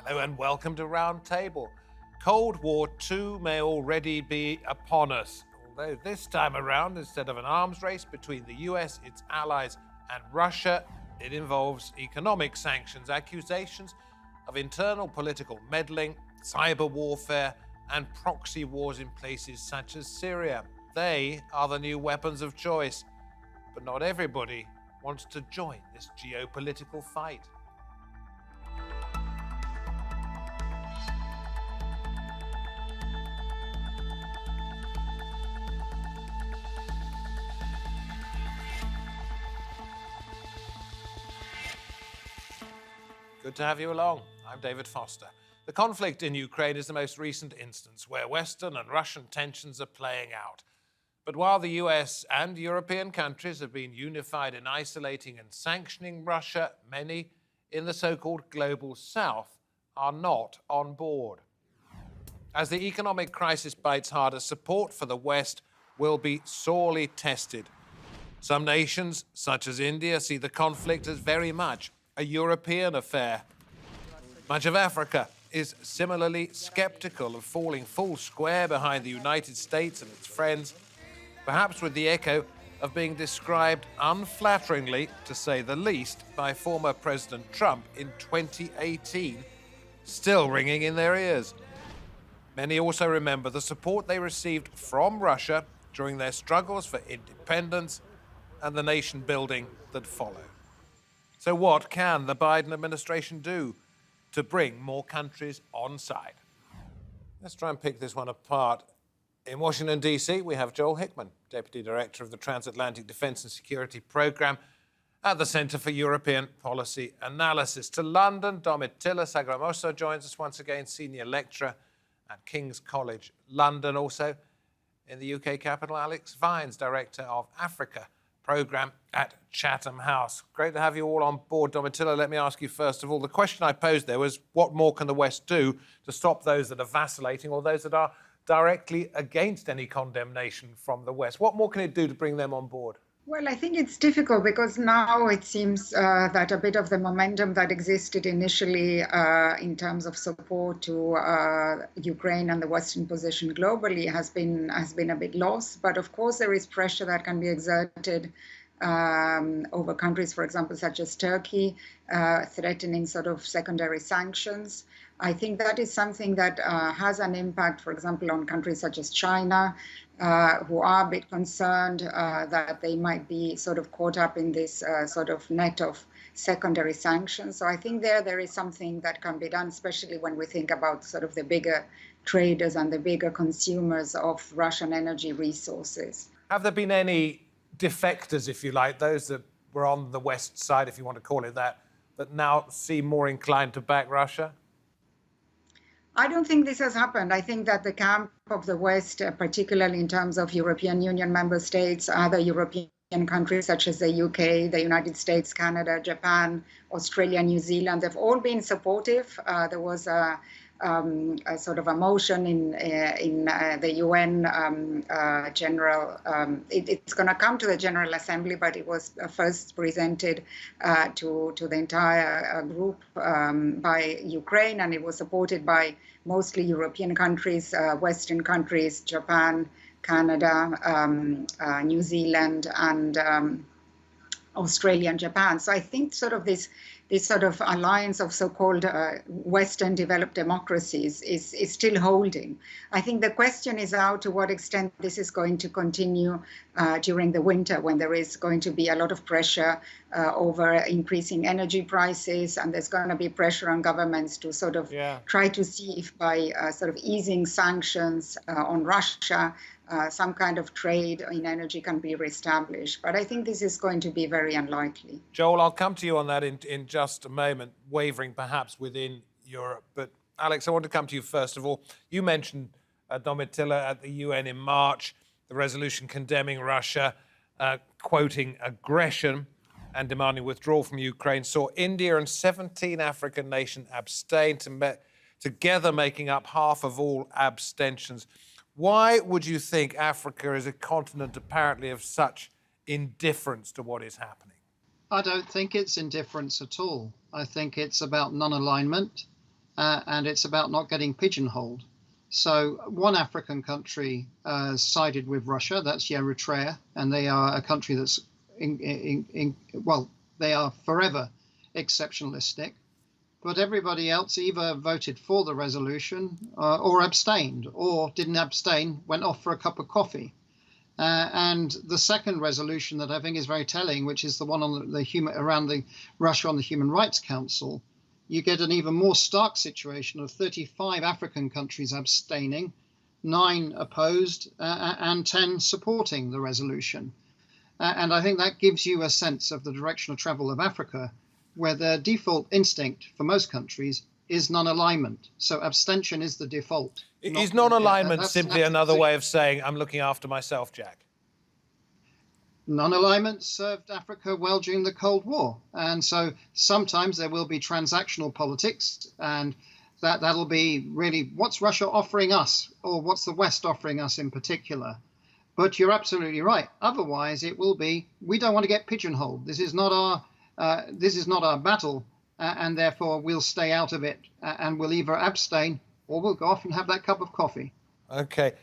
Hello and welcome to Roundtable. Cold War II may already be upon us, although this time around, instead of an arms race between the US, its allies, and Russia, it involves economic sanctions, accusations of internal political meddling, cyber warfare, and proxy wars in places such as Syria. They are the new weapons of choice, but not everybody wants to join this geopolitical fight. Good to have you along. I'm David Foster. The conflict in Ukraine is the most recent instance where Western and Russian tensions are playing out. But while the US and European countries have been unified in isolating and sanctioning Russia, many in the so-called global South are not on board. As the economic crisis bites harder, support for the West will be sorely tested. Some nations, such as India, see the conflict as very much a European affair. Much of Africa is similarly skeptical of falling full square behind the United States and its friends, perhaps with the echo of being described unflatteringly, to say the least, by former President Trump in 2018, still ringing in their ears. Many also remember the support they received from Russia during their struggles for independence and the nation building that followed. So what can the Biden administration do to bring more countries on side? Let's try and pick this one apart. In Washington, D.C., we have Joel Hickman, Deputy Director of the Transatlantic Defense and Security Program at the Center for European Policy Analysis. To London, Domitilla Sagramoso joins us once again, Senior Lecturer at King's College London. Also in the UK capital, Alex Vines, Director of Africa Program at Chatham House. Great to have you all on board. Domitilla, let me ask you first of all, the question I posed there was, what more can the West do to stop those that are vacillating or those that are directly against any condemnation from the West? What more can it do to bring them on board? Well, I think it's difficult because now it seems that a bit of the momentum that existed initially in terms of support to Ukraine and the Western position globally has been a bit lost. But of course, there is pressure that can be exerted over countries, for example, such as Turkey, threatening sort of secondary sanctions. I think that is something that has an impact, for example, on countries such as China, who are a bit concerned that they might be sort of caught up in this sort of net of secondary sanctions. So I think there is something that can be done, especially when we think about sort of the bigger traders and the bigger consumers of Russian energy resources. Have there been any defectors, if you like, those that were on the West side, if you want to call it that now seem more inclined to back Russia? I don't think this has happened. I think that the camp of the West, particularly in terms of European Union member states, other European countries such as the UK, the United States, Canada, Japan, Australia, New Zealand, they've all been supportive. There was a sort of a motion in the UN general. It's going to come to the General Assembly, but it was first presented to the entire group by Ukraine, and it was supported by mostly European countries, Western countries, Japan, Canada, New Zealand, and Australia and Japan. So I think sort of this sort of alliance of so-called Western developed democracies is still holding. I think the question is now to what extent this is going to continue during the winter, when there is going to be a lot of pressure over increasing energy prices, and there's going to be pressure on governments to sort of try to see if by sort of easing sanctions on Russia, some kind of trade in energy can be reestablished. But I think this is going to be very unlikely. Joel, I'll come to you on that in just a moment, wavering perhaps within Europe. But Alex, I want to come to you first of all. You mentioned Domitilla at the UN in March, the resolution condemning Russia, quoting aggression and demanding withdrawal from Ukraine, saw India and 17 African nations abstain, together making up half of all abstentions. Why would you think Africa is a continent apparently of such indifference to what is happening? I don't think it's indifference at all. I think it's about non-alignment. and it's about not getting pigeonholed. So one African country sided with Russia, that's Eritrea, and they are a country that's, they are forever exceptionalistic. But everybody else either voted for the resolution or abstained, or didn't abstain, went off for a cup of coffee. And the second resolution that I think is very telling, which is the one on around the Russia on the Human Rights Council, you get an even more stark situation of 35 African countries abstaining, 9 opposed, and 10 supporting the resolution. And I think that gives you a sense of the direction of travel of Africa, where the default instinct for most countries is non-alignment. So abstention is the default. Is non-alignment simply another way of saying I'm looking after myself, Jack? Non-alignment served Africa well during the Cold War. And so sometimes there will be transactional politics, and that'll be really what's Russia offering us, or what's the West offering us in particular. But you're absolutely right. Otherwise, it will be, we don't want to get pigeonholed. This is not our battle, and therefore we'll stay out of it, and we'll either abstain or we'll go off and have that cup of coffee. Okay.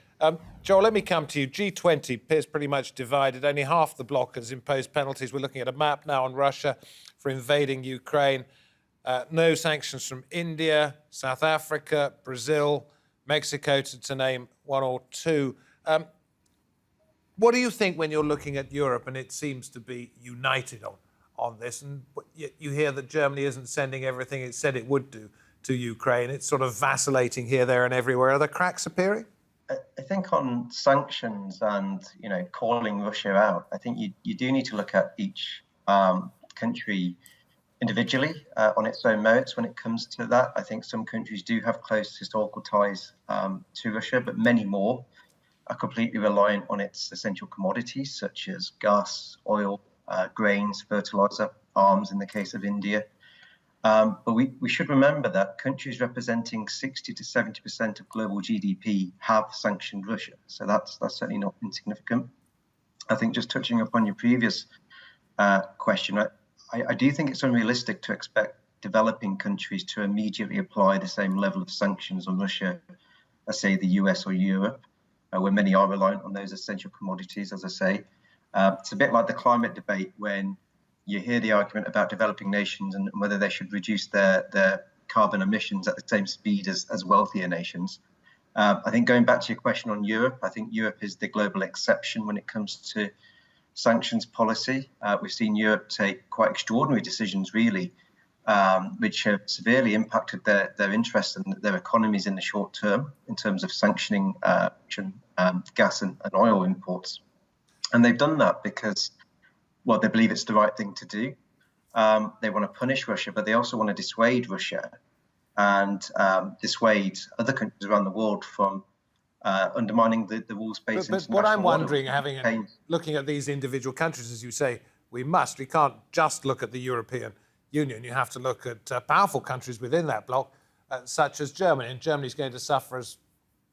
Joel, let me come to you. G20 appears pretty much divided. Only half the bloc has imposed penalties. We're looking at a map now on Russia for invading Ukraine. No sanctions from India, South Africa, Brazil, Mexico, to name one or two. What do you think when you're looking at Europe and it seems to be united on this? And you hear that Germany isn't sending everything it said it would do to Ukraine. It's sort of vacillating here, there and everywhere. Are there cracks appearing? I think on sanctions and, calling Russia out, I think you do need to look at each country individually on its own merits when it comes to that. I think some countries do have close historical ties to Russia, but many more are completely reliant on its essential commodities, such as gas, oil, grains, fertilizer, arms in the case of India. But we should remember that countries representing 60 to 70% of global GDP have sanctioned Russia. So that's certainly not insignificant. I think just touching upon your previous question, I do think it's unrealistic to expect developing countries to immediately apply the same level of sanctions on Russia as, say, the US or Europe, where many are reliant on those essential commodities, as I say. It's a bit like the climate debate when you hear the argument about developing nations and whether they should reduce their carbon emissions at the same speed as wealthier nations. I think going back to your question on Europe, I think Europe is the global exception when it comes to sanctions policy. We've seen Europe take quite extraordinary decisions, really, which have severely impacted their interests and their economies in the short term in terms of sanctioning gas and oil imports. And they've done that because, well, they believe it's the right thing to do. They want to punish Russia, but they also want to dissuade Russia and dissuade other countries around the world from undermining the rules-based international But what I'm order. wondering, looking at these individual countries, as you say, we can't just look at the European Union. You have to look at powerful countries within that bloc, such as Germany. And Germany's going to suffer as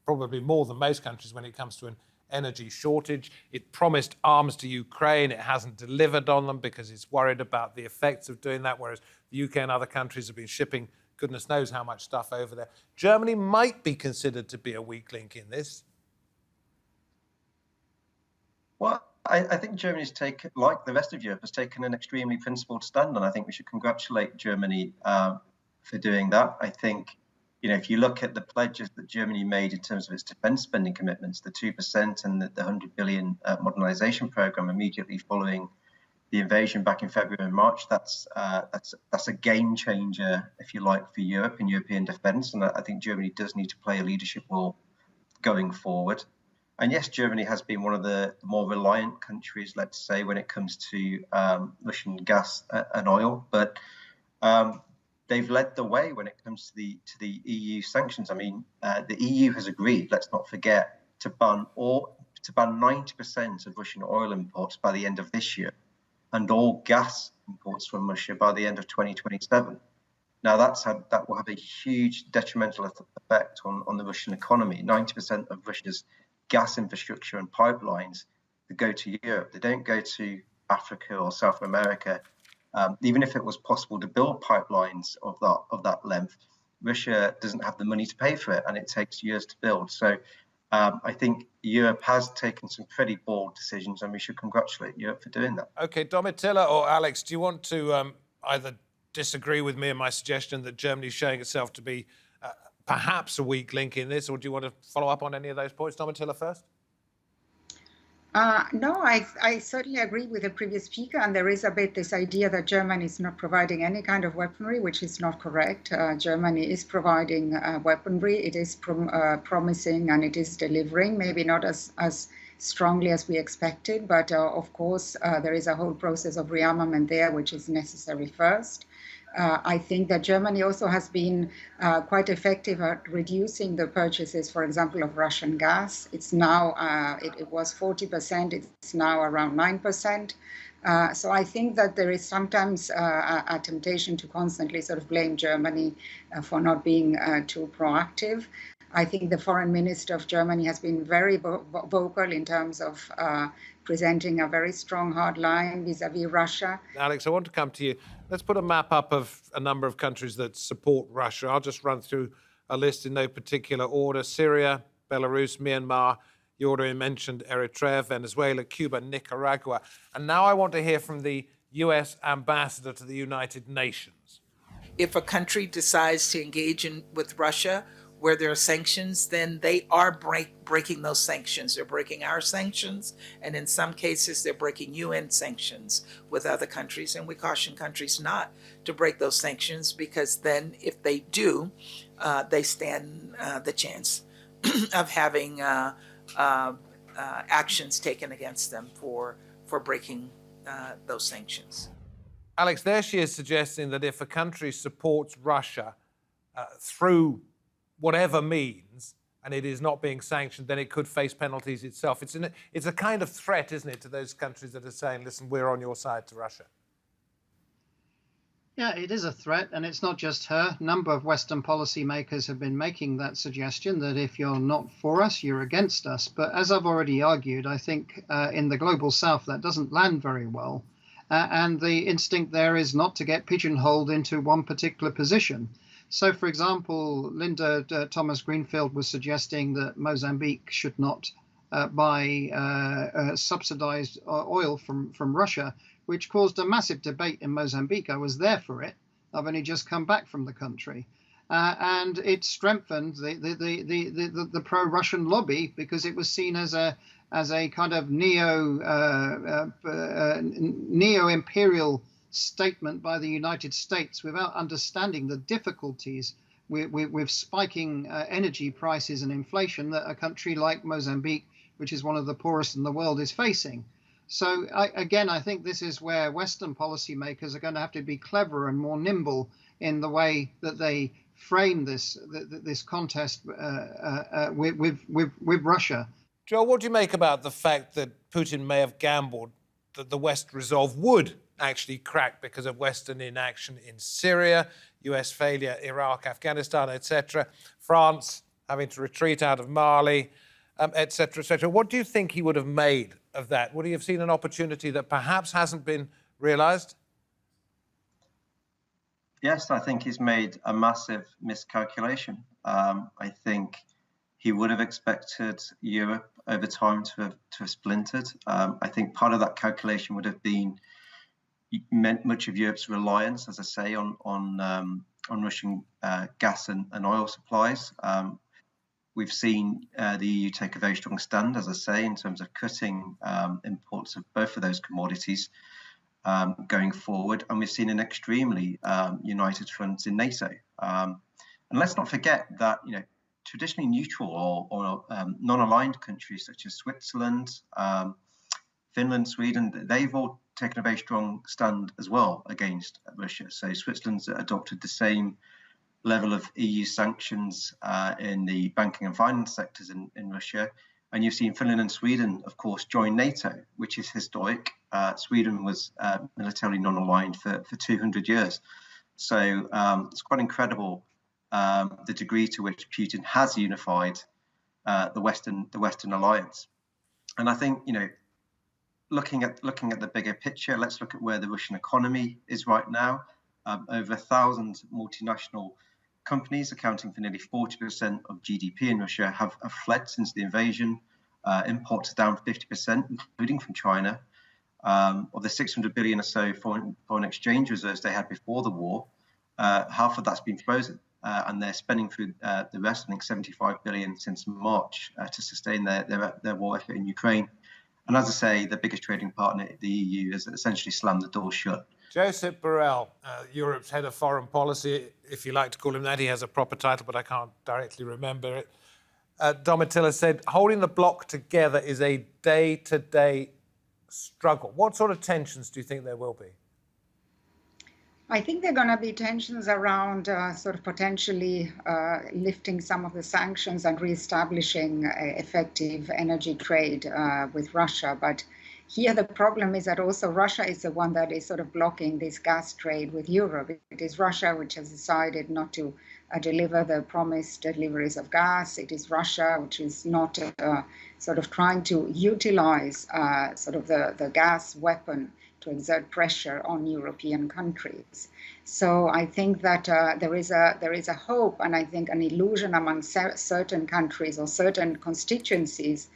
probably more than most countries when it comes to an energy shortage. It promised arms to Ukraine. It hasn't delivered on them because it's worried about the effects of doing that, whereas the UK and other countries have been shipping goodness knows how much stuff over there. Germany might be considered to be a weak link in this. Well, I think Germany's taken, like the rest of Europe, has taken an extremely principled stand, and I think we should congratulate Germany for doing that. I think, if you look at the pledges that Germany made in terms of its defence spending commitments, the 2% and the 100 billion modernisation programme immediately following the invasion back in February and March, that's a game changer, if you like, for Europe and European defence. And I think Germany does need to play a leadership role going forward. And yes, Germany has been one of the more reliant countries, let's say, when it comes to Russian gas and oil. But they've led the way when it comes to the EU sanctions. I mean, the EU has agreed, let's not forget, to ban 90% of Russian oil imports by the end of this year, and all gas imports from Russia by the end of 2027. Now, that will have a huge detrimental effect on the Russian economy. 90% of Russia's gas infrastructure and pipelines that go to Europe, they don't go to Africa or South America. Even if it was possible to build pipelines of that length, Russia doesn't have the money to pay for it, and it takes years to build. So I think Europe has taken some pretty bold decisions, and we should congratulate Europe for doing that. Okay, Domitilla or Alex, do you want to either disagree with me and my suggestion that Germany is showing itself to be perhaps a weak link in this, or do you want to follow up on any of those points? Domitilla first. No, I certainly agree with the previous speaker, and there is a bit this idea that Germany is not providing any kind of weaponry, which is not correct. Germany is providing weaponry. It is promising, and it is delivering, maybe not as strongly as we expected, but of course there is a whole process of rearmament there, which is necessary first. I think that Germany also has been quite effective at reducing the purchases, for example, of Russian gas. It's now, it was 40%, it's now around 9%. So I think that there is sometimes a temptation to constantly sort of blame Germany for not being too proactive. I think the foreign minister of Germany has been very vocal in terms of presenting a very strong hard line vis-a-vis Russia. Alex, I want to come to you. Let's put a map up of a number of countries that support Russia. I'll just run through a list in no particular order. Syria, Belarus, Myanmar, you already mentioned Eritrea, Venezuela, Cuba, Nicaragua. And now I want to hear from the US ambassador to the United Nations. If a country decides to engage with Russia where there are sanctions, then they are breaking those sanctions. They're breaking our sanctions, and in some cases they're breaking UN sanctions with other countries, and we caution countries not to break those sanctions, because then if they do, they stand the chance of having actions taken against them for breaking those sanctions. Alex, there she is suggesting that if a country supports Russia through whatever means, and it is not being sanctioned, then it could face penalties itself. It's a kind of threat, isn't it, to those countries that are saying, listen, we're on your side to Russia. Yeah, it is a threat, and it's not just her. A number of Western policymakers have been making that suggestion that if you're not for us, you're against us. But as I've already argued, I think in the global south that doesn't land very well. And the instinct there is not to get pigeonholed into one particular position. So, for example, Linda Thomas-Greenfield was suggesting that Mozambique should not buy subsidized oil from Russia, which caused a massive debate in Mozambique. I was there for it. I've only just come back from the country. And it strengthened the pro-Russian lobby, because it was seen as a kind of neo-imperial statement by the United States, without understanding the difficulties with spiking energy prices and inflation that a country like Mozambique, which is one of the poorest in the world, is facing. So I think this is where Western policymakers are going to have to be clever and more nimble in the way that they frame this contest with Russia. Joel, what do you make about the fact that Putin may have gambled that the West resolve would actually crack because of Western inaction in Syria, US failure, Iraq, Afghanistan, etc., France having to retreat out of Mali, etc., etc. What do you think he would have made of that? Would he have seen an opportunity that perhaps hasn't been realized? Yes, I think he's made a massive miscalculation. I think he would have expected Europe over time to have splintered. I think part of that calculation would have been meant much of Europe's reliance, as I say, on Russian gas and oil supplies. We've seen the EU take a very strong stand, as I say, in terms of cutting imports of both of those commodities going forward. And we've seen an extremely united front in NATO. And let's not forget that, traditionally neutral or non-aligned countries such as Switzerland, Finland, Sweden, they've all taken a very strong stand as well against Russia. So Switzerland's adopted the same level of EU sanctions in the banking and finance sectors in Russia. And you've seen Finland and Sweden, of course, join NATO, which is historic. Sweden was militarily non-aligned for 200 years. So it's quite incredible the degree to which Putin has unified the Western alliance. And I think, looking at the bigger picture, let's look at where the Russian economy is right now. Over 1,000 multinational companies accounting for nearly 40% of GDP in Russia have fled since the invasion. Imports are down 50%, including from China. Of the 600 billion or so foreign exchange reserves they had before the war, half of that's been frozen. And they're spending through the rest, I think 75 billion since March, to sustain their war effort in Ukraine. And as I say, the biggest trading partner, the EU, has essentially slammed the door shut. Joseph Borrell, Europe's head of foreign policy, if you like to call him that. He has a proper title, but I can't directly remember it. Domitilla said, holding the bloc together is a day-to-day struggle. What sort of tensions do you think there will be? I think there are going to be tensions around sort of potentially lifting some of the sanctions and reestablishing effective energy trade with Russia. But here the problem is that also Russia is the one that is sort of blocking this gas trade with Europe. It is Russia which has decided not to deliver the promised deliveries of gas. It is Russia which is not sort of trying to utilize sort of the gas weapon to exert pressure on European countries. So I think that there is a hope, and I think an illusion among certain countries or certain constituencies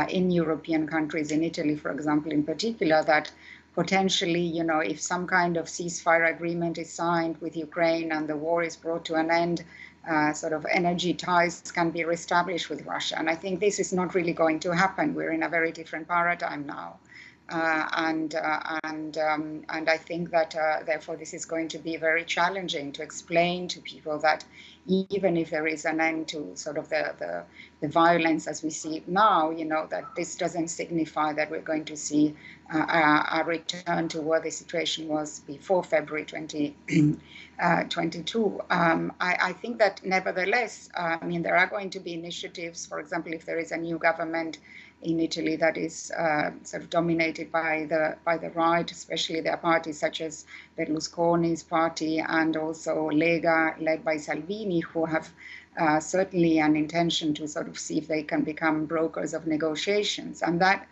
in European countries, in Italy, for example, in particular, that potentially, you know, if some kind of ceasefire agreement is signed with Ukraine and the war is brought to an end, sort of energy ties can be reestablished with Russia. And I think this is not really going to happen. We're in a very different paradigm now. And I think that therefore this is going to be very challenging to explain to people that even if there is an end to sort of the violence as we see it now, you know, that this doesn't signify that we're going to see a return to where the situation was before February 2022. I think that nevertheless, I mean, there are going to be initiatives, for example, if there is a new government in Italy that is sort of dominated by the right, especially there are parties such as Berlusconi's party and also Lega, led by Salvini, who have certainly an intention to sort of see if they can become brokers of negotiations. And that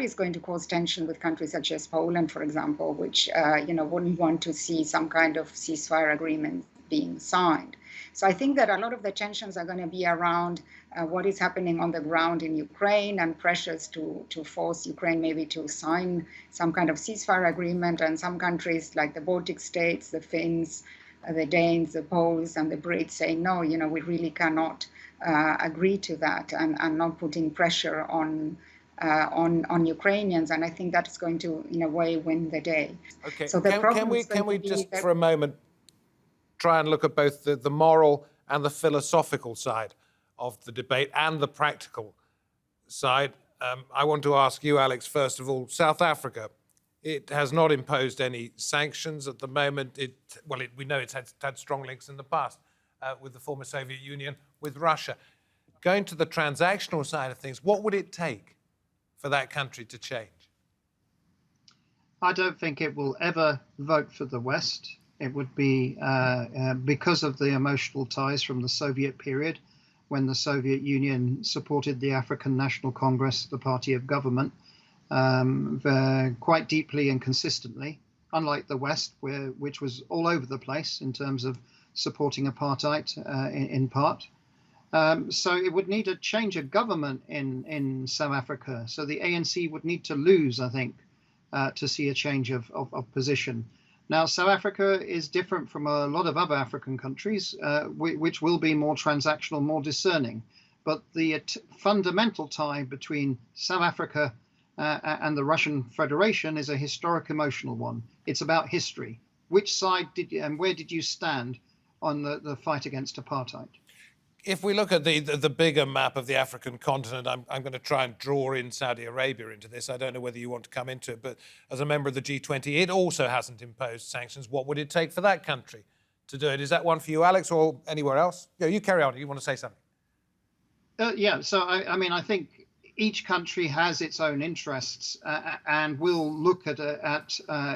is going to cause tension with countries such as Poland, for example, which you know, wouldn't want to see some kind of ceasefire agreement being signed. So I think that a lot of the tensions are going to be around what is happening on the ground in Ukraine and pressures to force Ukraine maybe to sign some kind of ceasefire agreement. And some countries like the Baltic states, the Finns, the Danes, the Poles and the Brits saying, no, you know, we really cannot agree to that, and not putting pressure on Ukrainians. And I think that's going to, in a way, win the day. Okay, so can we just for a moment try and look at both the moral and the philosophical side of the debate and the practical side? I want to ask you, Alex, first of all, South Africa. It has not imposed any sanctions at the moment. We know it's had strong links in the past with the former Soviet Union, with Russia. Going to the transactional side of things, what would it take for that country to change? I don't think it will ever vote for the West. It would be because of the emotional ties from the Soviet period, when the Soviet Union supported the African National Congress, the party of government, quite deeply and consistently, unlike the West, which was all over the place in terms of supporting apartheid in part. So it would need a change of government in South Africa. So the ANC would need to lose, I think, to see a change of position. Now, South Africa is different from a lot of other African countries, which will be more transactional, more discerning. But the fundamental tie between South Africa and the Russian Federation is a historic, emotional one. It's about history. Which side and where did you stand on the fight against apartheid? If we look at the bigger map of the African continent, I'm going to try and draw in Saudi Arabia into this. I don't know whether you want to come into it, but as a member of the G20, it also hasn't imposed sanctions. What would it take for that country to do it? Is that one for you, Alex, or anywhere else? Yeah, you carry on. You want to say something? Yeah, so I mean, I think each country has its own interests and will look at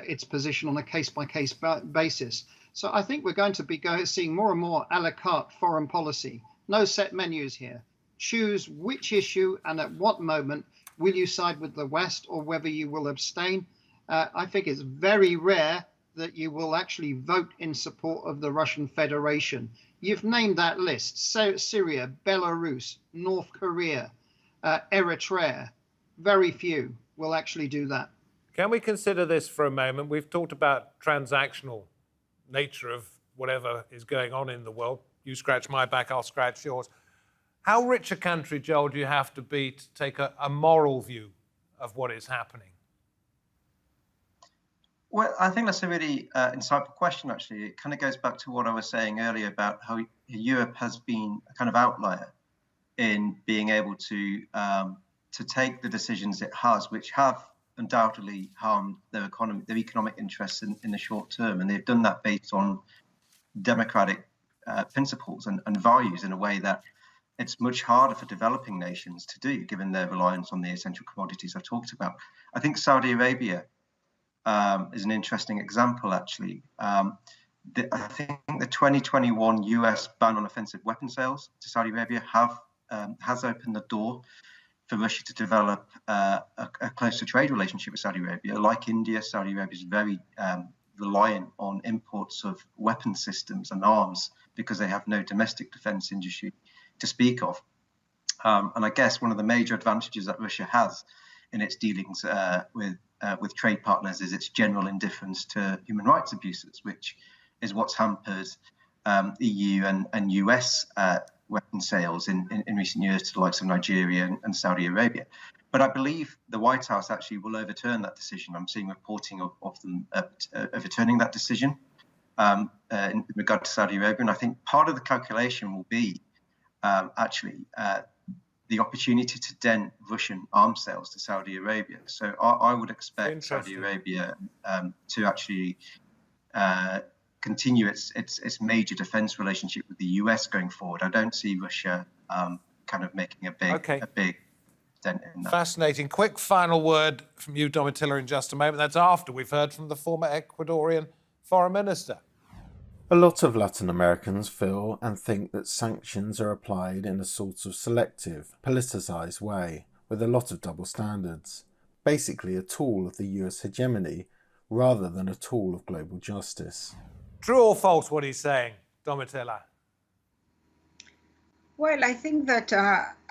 its position on a case-by-case basis. So I think we're going to be seeing more and more a la carte foreign policy. No set menus here. Choose which issue and at what moment will you side with the West or whether you will abstain. I think it's very rare that you will actually vote in support of the Russian Federation. You've named that list: Syria, Belarus, North Korea, Eritrea. Very few will actually do that. Can we consider this for a moment? We've talked about transactional nature of whatever is going on in the world. You scratch my back, I'll scratch yours. How rich a country, Joel, do you have to be to take a moral view of what is happening? Well, I think that's a really insightful question, actually. It kind of goes back to what I was saying earlier about how Europe has been a kind of outlier in being able to take the decisions it has, which have undoubtedly harmed their economic interests in the short term. And they've done that based on democratic principles and values in a way that it's much harder for developing nations to do, given their reliance on the essential commodities I talked about. I think Saudi Arabia is an interesting example, actually. I think the 2021 US ban on offensive weapon sales to Saudi Arabia has opened the door for Russia to develop a closer trade relationship with Saudi Arabia. Like India, Saudi Arabia is very reliant on imports of weapon systems and arms because they have no domestic defense industry to speak of. And I guess one of the major advantages that Russia has in its dealings with trade partners is its general indifference to human rights abuses, which is what's hampered EU and US weapon sales in recent years to the likes of Nigeria and Saudi Arabia. But I believe the White House actually will overturn that decision. I'm seeing reporting of them overturning that decision in regard to Saudi Arabia. And I think part of the calculation will be the opportunity to dent Russian arms sales to Saudi Arabia. So I would expect Saudi Arabia to actually continue its major defense relationship with the US going forward. I don't see Russia kind of making a big dent in that. Fascinating. Quick final word from you, Domitilla, in just a moment. That's after we've heard from the former Ecuadorian foreign minister. A lot of Latin Americans feel and think that sanctions are applied in a sort of selective, politicised way, with a lot of double standards. Basically a tool of the US hegemony, rather than a tool of global justice. True or false what he's saying, Domitilla? Well, I think that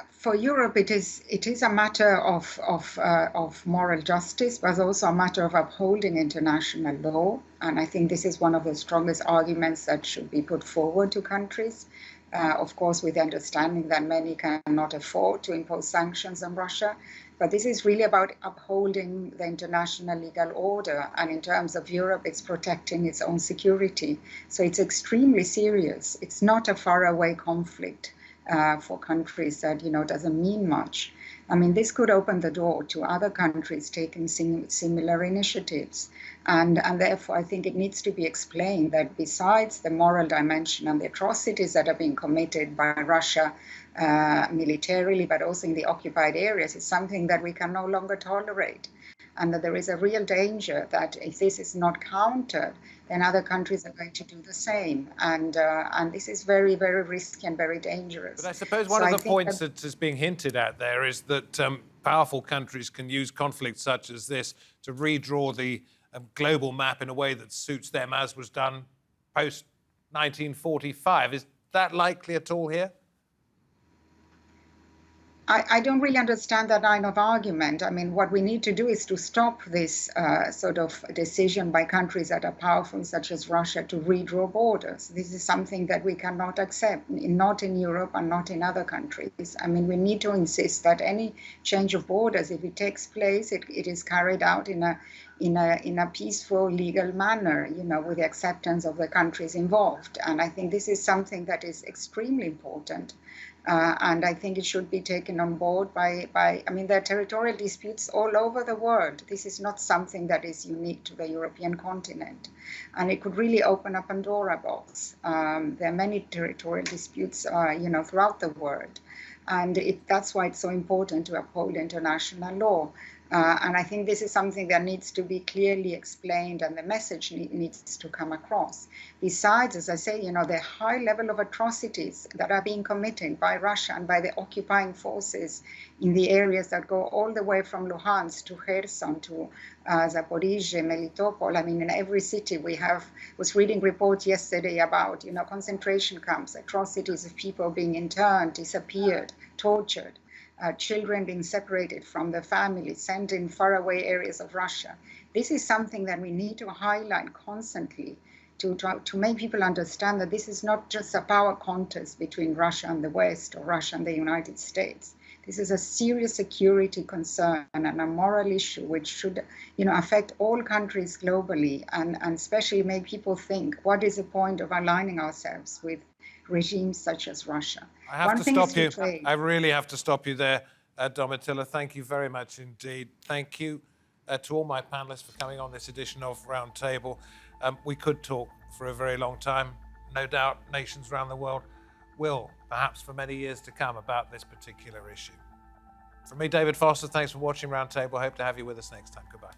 for Europe it is a matter of moral justice, but also a matter of upholding international law. And I think this is one of the strongest arguments that should be put forward to countries. Of course, with the understanding that many cannot afford to impose sanctions on Russia. But this is really about upholding the international legal order. And in terms of Europe, it's protecting its own security. So it's extremely serious. It's not a faraway conflict for countries that, doesn't mean much. I mean, this could open the door to other countries taking similar initiatives. And therefore, I think it needs to be explained that besides the moral dimension and the atrocities that are being committed by Russia militarily, but also in the occupied areas, is something that we can no longer tolerate. And that there is a real danger that if this is not countered, then other countries are going to do the same. And this is very, very risky and very dangerous. But I suppose one of the points that is being hinted at there is that powerful countries can use conflicts such as this to redraw the global map in a way that suits them, as was done post-1945. Is that likely at all here? I don't really understand that line of argument. I mean, what we need to do is to stop this sort of decision by countries that are powerful, such as Russia, to redraw borders. This is something that we cannot accept, not in Europe and not in other countries. I mean, we need to insist that any change of borders, if it takes place, it is carried out in a peaceful, legal manner, with the acceptance of the countries involved. And I think this is something that is extremely important. And I think it should be taken on board there are territorial disputes all over the world. This is not something that is unique to the European continent. And it could really open a Pandora box. There are many territorial disputes, throughout the world. And that's why it's so important to uphold international law. And I think this is something that needs to be clearly explained, and the message needs to come across. Besides, as I say, the high level of atrocities that are being committed by Russia and by the occupying forces in the areas that go all the way from Luhansk to Kherson to Zaporizhzhia, Melitopol. I mean, in every city was reading reports yesterday about, concentration camps, atrocities of people being interned, disappeared, tortured. Children being separated from their families, sent in faraway areas of Russia. This is something that we need to highlight constantly to make people understand that this is not just a power contest between Russia and the West or Russia and the United States. This is a serious security concern and a moral issue which should, affect all countries globally, and especially make people think, what is the point of aligning ourselves with regimes such as Russia? I have to stop you. I really have to stop you there, Domitilla. Thank you very much indeed. Thank you to all my panelists for coming on this edition of Roundtable. We could talk for a very long time. No doubt nations around the world will, perhaps for many years to come, about this particular issue. From me, David Foster, thanks for watching Roundtable. Hope to have you with us next time. Goodbye.